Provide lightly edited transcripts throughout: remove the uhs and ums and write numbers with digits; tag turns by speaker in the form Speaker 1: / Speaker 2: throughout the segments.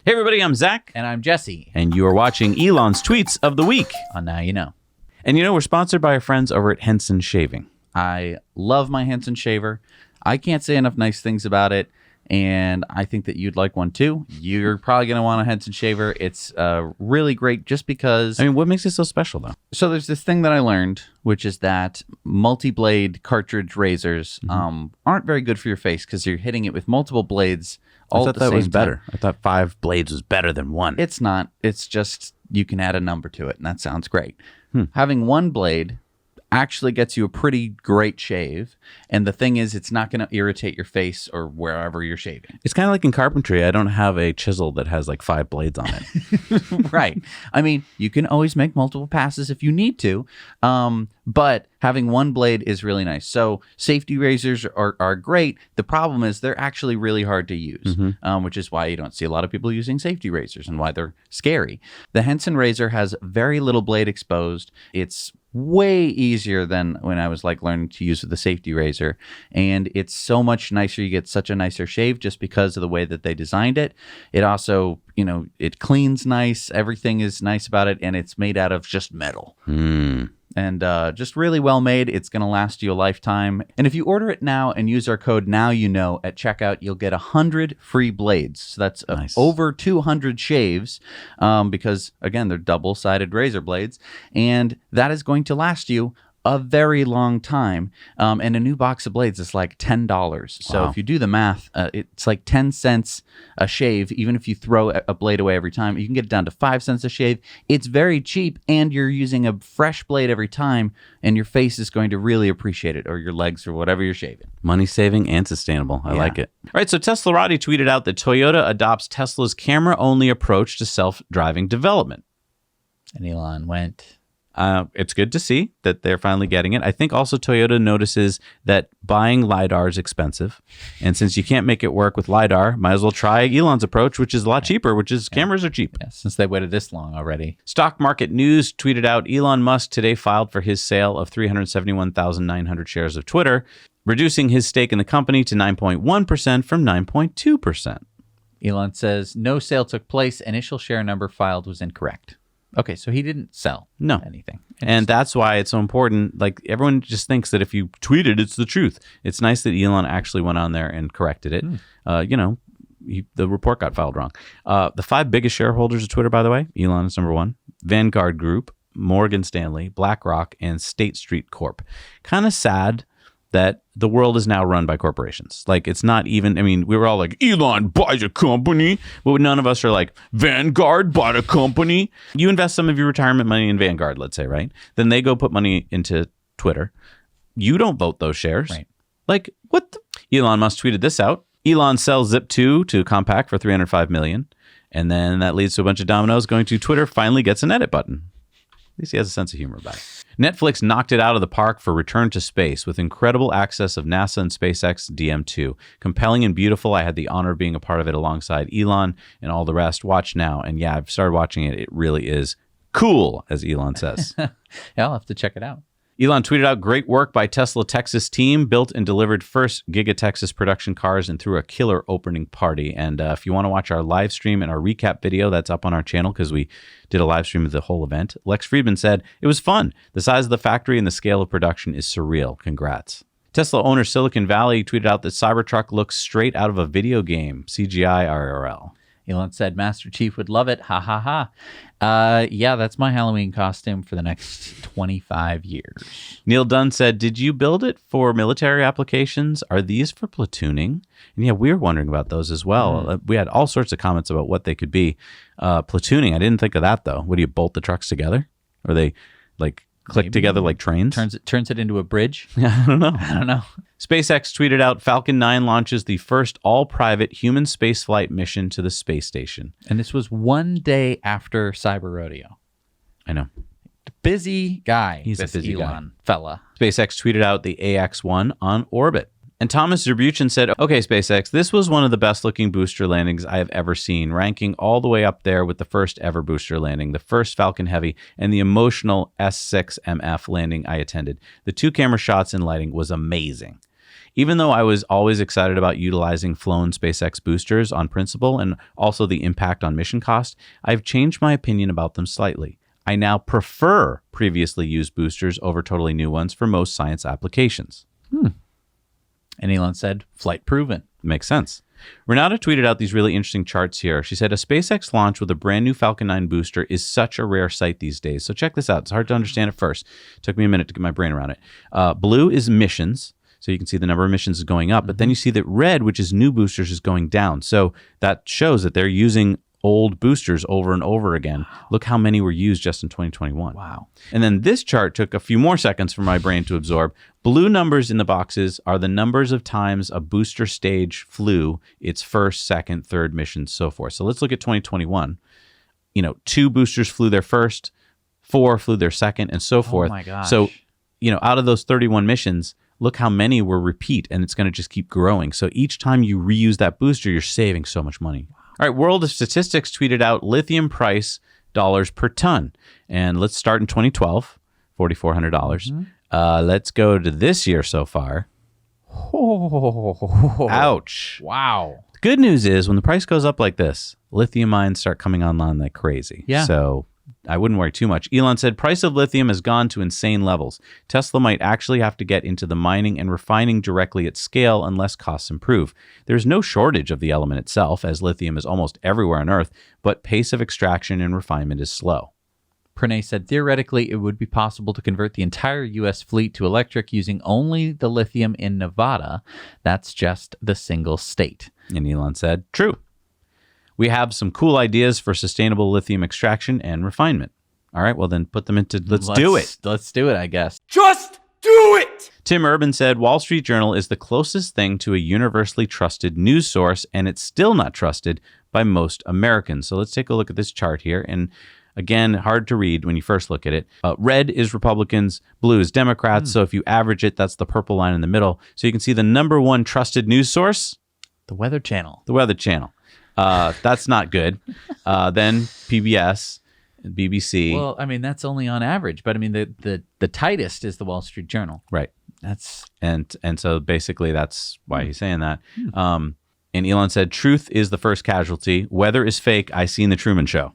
Speaker 1: Hey everybody, I'm Zach.
Speaker 2: And I'm Jesse.
Speaker 1: And you are watching Elon's Tweets of the Week.
Speaker 2: On Now You Know.
Speaker 1: And you know, we're sponsored by our friends over at Henson Shaving.
Speaker 2: I love my Henson shaver. I can't say enough nice things about it. And I think that you'd like one too. You're probably going to want a Henson shaver. It's really great just because...
Speaker 1: I mean, what makes it so special though?
Speaker 2: So there's this thing that I learned, which is that multi-blade cartridge razors aren't very good for your face because you're hitting it with multiple blades all at the same time. I thought that was
Speaker 1: better. I thought 5 blades was better than 1.
Speaker 2: It's not. It's just you can add a number to it, and that sounds great. Having one blade actually gets you a pretty great shave, and the thing is, it's not going to irritate your face or wherever you're shaving.
Speaker 1: It's kind of like in carpentry. I don't have a chisel that has like 5 blades on it.
Speaker 2: Right. I mean, you can always make multiple passes if you need to, but having one blade is really nice. So safety razors are great. The problem is they're actually really hard to use, which is why you don't see a lot of people using safety razors and why they're scary. The Henson razor has very little blade exposed. It's way easier than when I was like learning to use the safety razor, and it's so much nicer. You get such a nicer shave just because of the way that they designed it. It also, you know, it cleans nice. Everything is nice about it, and it's made out of just metal. And just really well made. It's going to last you a lifetime. And if you order it now and use our code NOWYOUKNOW at checkout, you'll get 100 free blades. So that's
Speaker 1: nice.
Speaker 2: Over 200 shaves because, again, they're double-sided razor blades. And that is going to last you a very long time. And a new box of blades is like $10. So if you do the math, it's like 10 cents a shave. Even if you throw a blade away every time, you can get it down to 5 cents a shave. It's very cheap, and you're using a fresh blade every time, and your face is going to really appreciate it, or your legs, or whatever you're shaving.
Speaker 1: Money saving and sustainable. I like it. All right, so Teslarati tweeted out that Toyota adopts Tesla's camera-only approach to self-driving development.
Speaker 2: And Elon went...
Speaker 1: It's good to see that they're finally getting it. I think also Toyota notices that buying LiDAR is expensive. And since you can't make it work with LiDAR, might as well try Elon's approach, which is a lot cheaper, which is cameras are cheap.
Speaker 2: Yeah, since they waited this long already.
Speaker 1: Stock Market News tweeted out Elon Musk today filed for his sale of 371,900 shares of Twitter, reducing his stake in the company to 9.1% from 9.2%.
Speaker 2: Elon says no sale took place. Initial share number filed was incorrect. Okay, so he didn't sell anything.
Speaker 1: And that's why it's so important. Like, everyone just thinks that if you tweet it, it's the truth. It's nice that Elon actually went on there and corrected it. You know, the report got filed wrong. The 5 biggest shareholders of Twitter, by the way, Elon is number 1, Vanguard Group, Morgan Stanley, BlackRock, and State Street Corp. Kind of sad that the world is now run by corporations. Like, it's not even, I mean, we were all like, Elon buys a company, but none of us are like, Vanguard bought a company. You invest some of your retirement money in Vanguard, let's say, right? Then they go put money into Twitter. You don't vote those shares.
Speaker 2: Right.
Speaker 1: Like, what? Elon Musk tweeted this out. Elon sells Zip2 to Compaq for $305 million. And then that leads to a bunch of dominoes going to Twitter finally gets an edit button. At least he has a sense of humor about it. Netflix knocked it out of the park for Return to Space with incredible access of NASA and SpaceX DM2. Compelling and beautiful. I had the honor of being a part of it alongside Elon and all the rest. Watch now. And yeah, I've started watching it. It really is cool, as Elon says.
Speaker 2: Yeah, I'll have to check it out.
Speaker 1: Elon tweeted out, great work by Tesla Texas team, built and delivered first Giga Texas production cars and threw a killer opening party. And if you want to watch our live stream and our recap video, that's up on our channel because we did a live stream of the whole event. Lex Friedman said, it was fun. The size of the factory and the scale of production is surreal. Congrats. Tesla owner Silicon Valley tweeted out that Cybertruck looks straight out of a video game, CGI IRL.
Speaker 2: Elon said Master Chief would love it. Ha ha ha. Yeah, that's my Halloween costume for the next 25 years.
Speaker 1: Neil Dunn said, did you build it for military applications? Are these for platooning? And yeah, we were wondering about those as well. We had all sorts of comments about what they could be. Platooning, I didn't think of that though. What do you bolt the trucks together? Or they like click together like trains?
Speaker 2: Turns it into a bridge?
Speaker 1: I don't know.
Speaker 2: SpaceX
Speaker 1: tweeted out Falcon 9 launches the first all-private human spaceflight mission to the space station.
Speaker 2: And this was one day after Cyber Rodeo.
Speaker 1: I know.
Speaker 2: Busy guy.
Speaker 1: He's a busy
Speaker 2: Elon fella.
Speaker 1: SpaceX tweeted out the AX-1 on orbit. And Thomas Zurbuchen said, okay, SpaceX, this was one of the best looking booster landings I have ever seen, ranking all the way up there with the first ever booster landing, the first Falcon Heavy, and the emotional S6MF landing I attended. The 2 camera shots and lighting was amazing. Even though I was always excited about utilizing flown SpaceX boosters on principle and also the impact on mission cost, I've changed my opinion about them slightly. I now prefer previously used boosters over totally new ones for most science applications.
Speaker 2: And Elon said, flight proven.
Speaker 1: Makes sense. Renata tweeted out these really interesting charts here. She said, a SpaceX launch with a brand new Falcon 9 booster is such a rare sight these days. So check this out. It's hard to understand at first. It took me a minute to get my brain around it. Blue is missions. So you can see the number of missions is going up. But then you see that red, which is new boosters, is going down. So that shows that they're using old boosters over and over again. Look how many were used just in 2021.
Speaker 2: Wow.
Speaker 1: And then this chart took a few more seconds for my brain to absorb. Blue numbers in the boxes are the numbers of times a booster stage flew its first, second, third mission, so forth. So let's look at 2021. 2 boosters flew their first, 4 flew their second, and so forth.
Speaker 2: Oh my gosh.
Speaker 1: So, out of those 31 missions, look how many were repeat, and it's going to just keep growing. So each time you reuse that booster, you're saving so much money. All right, World of Statistics tweeted out lithium price dollars per ton. And let's start in 2012, $4,400. Let's go to this year so far. Ouch.
Speaker 2: Wow.
Speaker 1: The good news is when the price goes up like this, lithium mines start coming online like crazy.
Speaker 2: Yeah.
Speaker 1: So I wouldn't worry too much. Elon said price of lithium has gone to insane levels. Tesla might actually have to get into the mining and refining directly at scale unless costs improve. There's no shortage of the element itself, as lithium is almost everywhere on Earth, but pace of extraction and refinement is slow.
Speaker 2: Pranay said, theoretically, it would be possible to convert the entire U.S. fleet to electric using only the lithium in Nevada. That's just the single state.
Speaker 1: And Elon said, true. We have some cool ideas for sustainable lithium extraction and refinement. All right, well then put them into, let's do it.
Speaker 2: Let's do it, I guess.
Speaker 3: Just do it!
Speaker 1: Tim Urban said, Wall Street Journal is the closest thing to a universally trusted news source, and it's still not trusted by most Americans. So let's take a look at this chart here. And again, hard to read when you first look at it. Red is Republicans, blue is Democrats. So if you average it, that's the purple line in the middle. So you can see the number one trusted news source.
Speaker 2: The Weather Channel.
Speaker 1: The Weather Channel. That's not good. Then PBS, BBC.
Speaker 2: Well, I mean, that's only on average, but I mean, the tightest is the Wall Street Journal.
Speaker 1: Right.
Speaker 2: That's
Speaker 1: and so basically that's why he's saying that. And Elon said, truth is the first casualty. Weather is fake. I seen the Truman Show.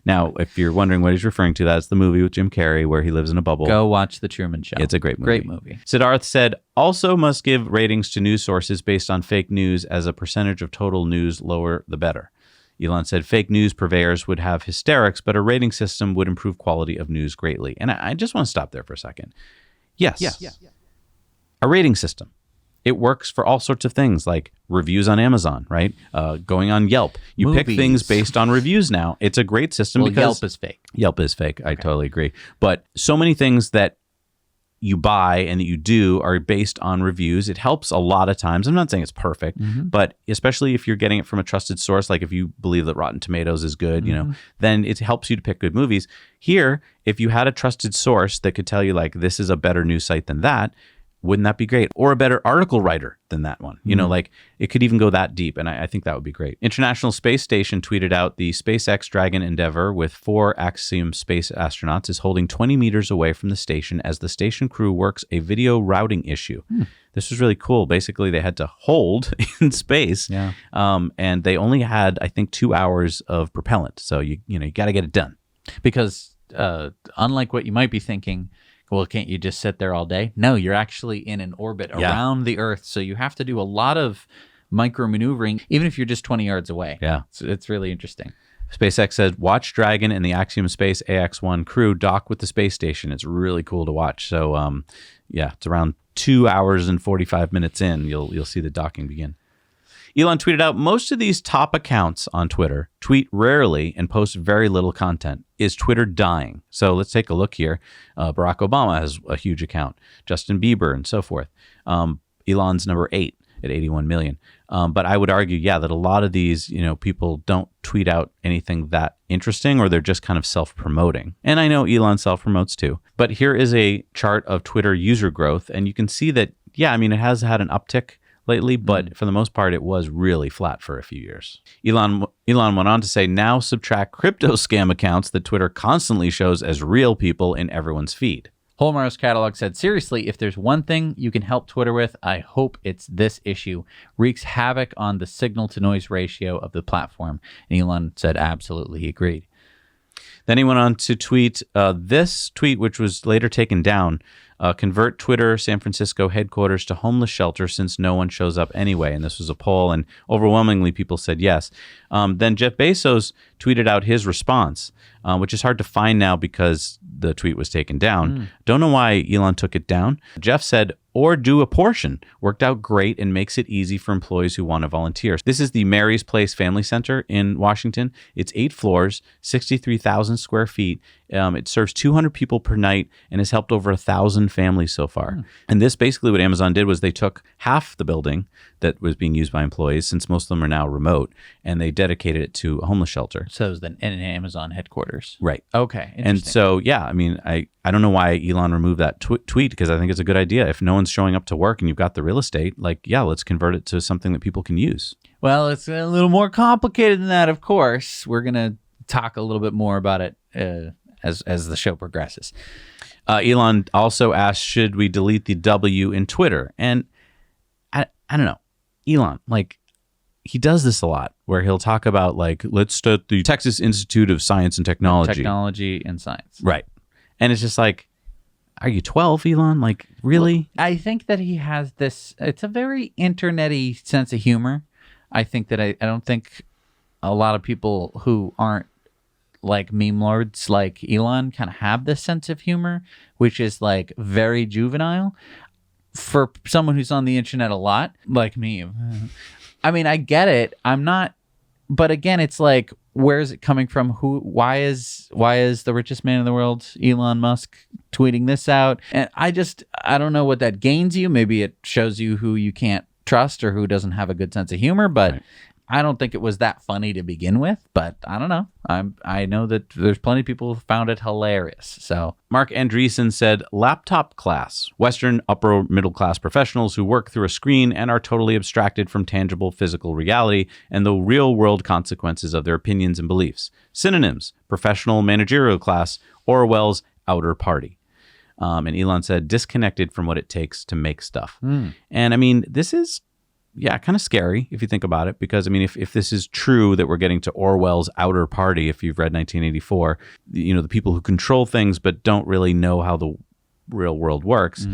Speaker 1: Now, if you're wondering what he's referring to, that's the movie with Jim Carrey where he lives in a bubble.
Speaker 2: Go watch the Truman Show.
Speaker 1: It's a great movie.
Speaker 2: Great movie.
Speaker 1: Siddharth said, also must give ratings to news sources based on fake news as a percentage of total news, lower the better. Elon said fake news purveyors would have hysterics, but a rating system would improve quality of news greatly. And I just want to stop there for a second. Yes. A rating system. It works for all sorts of things like reviews on Amazon, right? Going on Yelp. You
Speaker 2: Movies.
Speaker 1: pick things based on reviews now. It's a great system because
Speaker 2: Yelp is fake.
Speaker 1: Yelp is fake. I totally agree. But so many things that you buy and that you do are based on reviews. It helps a lot of times. I'm not saying it's perfect, but especially if you're getting it from a trusted source, like if you believe that Rotten Tomatoes is good, then it helps you to pick good movies. Here, if you had a trusted source that could tell you like, this is a better news site than that, wouldn't that be great? Or a better article writer than that one. Like it could even go that deep. And I think that would be great. International Space Station tweeted out the SpaceX Dragon Endeavour with 4 Axiom Space astronauts is holding 20 meters away from the station as the station crew works a video routing issue. This was really cool. Basically, they had to hold in space.
Speaker 2: Yeah.
Speaker 1: And they only had, I think, 2 hours of propellant. So, you got to get it done.
Speaker 2: Because unlike what you might be thinking, well, can't you just sit there all day? No, you're actually in an orbit around the Earth. So you have to do a lot of micro-maneuvering, even if you're just 20 yards away.
Speaker 1: Yeah.
Speaker 2: So it's really interesting.
Speaker 1: SpaceX said, watch Dragon and the Axiom Space AX-1 crew dock with the space station. It's really cool to watch. So, it's around 2 hours and 45 minutes in, you'll see the docking begin. Elon tweeted out, most of these top accounts on Twitter tweet rarely and post very little content. Is Twitter dying? So let's take a look here. Barack Obama has a huge account, Justin Bieber and so forth. Elon's number 8 at 81 million. But I would argue, that a lot of these, people don't tweet out anything that interesting, or they're just kind of self-promoting. And I know Elon self-promotes too. But here is a chart of Twitter user growth. And you can see that, it has had an uptick lately, but for the most part, it was really flat for a few years. Elon went on to say, now subtract crypto scam accounts that Twitter constantly shows as real people in everyone's feed.
Speaker 2: Holmar's catalog said, seriously, if there's one thing you can help Twitter with, I hope it's this issue. Wreaks havoc on the signal-to-noise ratio of the platform. And Elon said, absolutely, he agreed.
Speaker 1: Then he went on to tweet this tweet, which was later taken down. Convert Twitter San Francisco headquarters to homeless shelter since no one shows up anyway. And this was a poll, and overwhelmingly people said yes. Then Jeff Bezos tweeted out his response, which is hard to find now because the tweet was taken down. Don't know why Elon took it down. Jeff said, or do a portion. Worked out great and makes it easy for employees who want to volunteer. This is the Mary's Place Family Center in Washington. It's 8 floors, 63,000 square feet. It serves 200 people per night and has helped over 1,000 families so far. And this basically what Amazon did was they took half the building that was being used by employees, since most of them are now remote, and they dedicated it to a homeless shelter.
Speaker 2: So it was an Amazon headquarters.
Speaker 1: Right.
Speaker 2: Okay.
Speaker 1: And so, yeah, I mean, I don't know why Elon removed that tweet, because I think it's a good idea. If no one's showing up to work and you've got the real estate, like, yeah, let's convert it to something that people can use.
Speaker 2: Well, it's a little more complicated than that, of course. We're going to talk a little bit more about it as the show progresses.
Speaker 1: Elon also asked, should we delete the W in Twitter? And I don't know. Elon, like, he does this a lot where he'll talk about, like, let's start the Texas Institute of Science and Technology.
Speaker 2: Technology and science.
Speaker 1: Right. And it's just like, are you 12, Elon? Like, really?
Speaker 2: Well, I think that he has this, it's a very internet-y sense of humor. I think that I don't think a lot of people who aren't like meme lords like Elon kind of have this sense of humor, which is like very juvenile. For someone who's on the internet a lot, like me, I mean, I get it. I'm not, but again, it's like, where is it coming from? Why is the richest man in the world, Elon Musk, tweeting this out? And I don't know what that gains you. Maybe it shows you who you can't trust or who doesn't have a good sense of humor, but right. I don't think it was that funny to begin with, but I don't know. I know that there's plenty of people who found it hilarious. So
Speaker 1: Mark Andreessen said, laptop class, Western upper middle class professionals who work through a screen and are totally abstracted from tangible physical reality and the real world consequences of their opinions and beliefs. Synonyms, professional managerial class, Orwell's outer party. And Elon said, disconnected from what it takes to make stuff. And I mean, this is kind of scary if you think about it, because I mean, if this is true that we're getting to Orwell's outer party, if you've read 1984, the people who control things but don't really know how the real world works.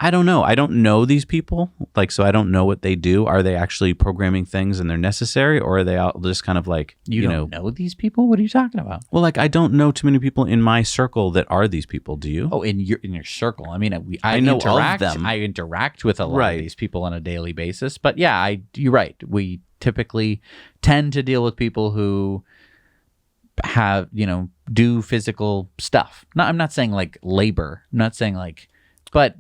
Speaker 1: I don't know. I don't know these people, so I don't know what they do. Are they actually programming things and they're necessary, or are they all just kind of like,
Speaker 2: you don't know these people? What are you talking about?
Speaker 1: Well, I don't know too many people in my circle that are these people. Do you?
Speaker 2: Oh, in your circle. I mean, I
Speaker 1: know
Speaker 2: interact,
Speaker 1: of them.
Speaker 2: I interact with a lot of these people on a daily basis. But yeah, you're right. We typically tend to deal with people who have, do physical stuff. I'm not saying like labor. I'm not saying but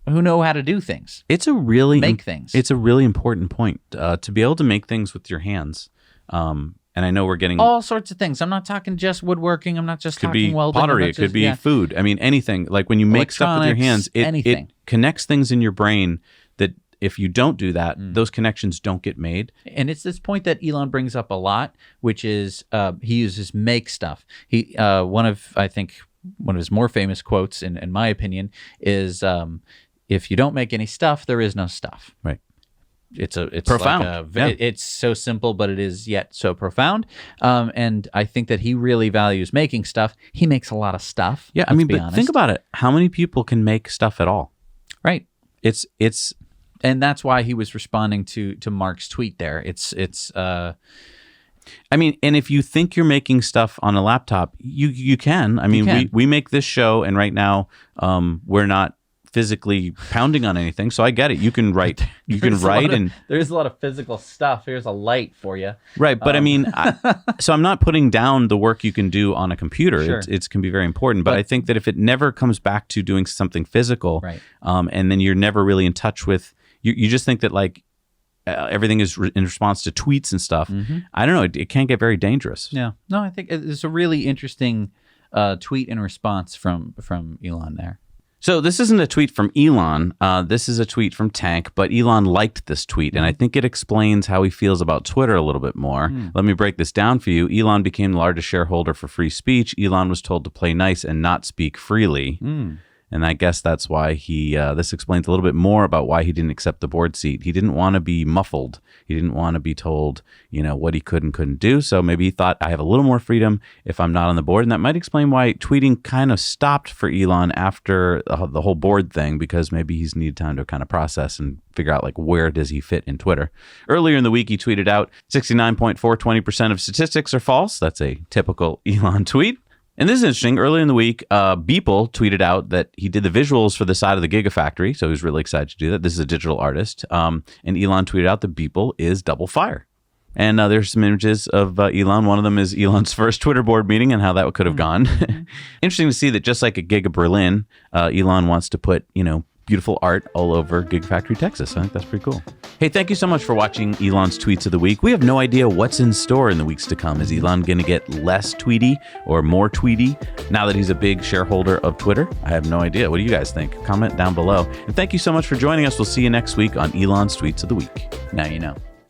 Speaker 2: who know how to do things.
Speaker 1: It's a really
Speaker 2: make things.
Speaker 1: It's a really important point to be able to make things with your hands. And I know we're getting
Speaker 2: all sorts of things. I'm not talking just woodworking. I'm not just talking welding.
Speaker 1: Pottery. It could be food. I mean, anything. Like when you make stuff with your hands, it connects things in your brain that if you don't do that, those connections don't get made.
Speaker 2: And it's this point that Elon brings up a lot, which is he uses make stuff. He one of his more famous quotes, in my opinion, is if you don't make any stuff, there is no stuff.
Speaker 1: Right.
Speaker 2: It's
Speaker 1: profound.
Speaker 2: It's so simple, but it is yet so profound. And I think that he really values making stuff. He makes a lot of stuff.
Speaker 1: Yeah, but think about it. How many people can make stuff at all?
Speaker 2: Right.
Speaker 1: It's
Speaker 2: and that's why he was responding to Mark's tweet there.
Speaker 1: I mean, and if you think you're making stuff on a laptop, you can. I mean, we make this show, and right now we're not physically pounding on anything, so I get it. You can write. There's
Speaker 2: a lot of physical stuff. Here's a light for you.
Speaker 1: Right, but I mean, so I'm not putting down the work you can do on a computer.
Speaker 2: Sure.
Speaker 1: It can be very important, but I think that if it never comes back to doing something physical,
Speaker 2: right.
Speaker 1: And then you're never really in touch with, you just think that everything is in response to tweets and stuff. I don't know. It can get very dangerous.
Speaker 2: Yeah. No, I think it's a really interesting tweet in response from Elon there.
Speaker 1: So this isn't a tweet from Elon. This is a tweet from Tank, but Elon liked this tweet, and I think it explains how he feels about Twitter a little bit more. Let me break this down for you. Elon became the largest shareholder for free speech. Elon was told to play nice and not speak freely. And I guess that's why this explains a little bit more about why he didn't accept the board seat. He didn't want to be muffled. He didn't want to be told, what he could and couldn't do. So maybe he thought, I have a little more freedom if I'm not on the board. And that might explain why tweeting kind of stopped for Elon after the whole board thing, because maybe he's needed time to kind of process and figure out where does he fit in Twitter. Earlier in the week, he tweeted out 69.420% of statistics are false. That's a typical Elon tweet. And this is interesting. Earlier in the week, Beeple tweeted out that he did the visuals for the side of the Gigafactory. So he was really excited to do that. This is a digital artist. And Elon tweeted out that Beeple is double fire. And there's some images of Elon. One of them is Elon's first Twitter board meeting and how that could have gone. Interesting to see that just like at Giga Berlin, Elon wants to put, beautiful art all over Gigafactory, Texas. I think that's pretty cool. Hey, thank you so much for watching Elon's Tweets of the Week. We have no idea what's in store in the weeks to come. Is Elon going to get less tweety or more tweety now that he's a big shareholder of Twitter? I have no idea. What do you guys think? Comment down below. And thank you so much for joining us. We'll see you next week on Elon's Tweets of the Week.
Speaker 2: Now you know.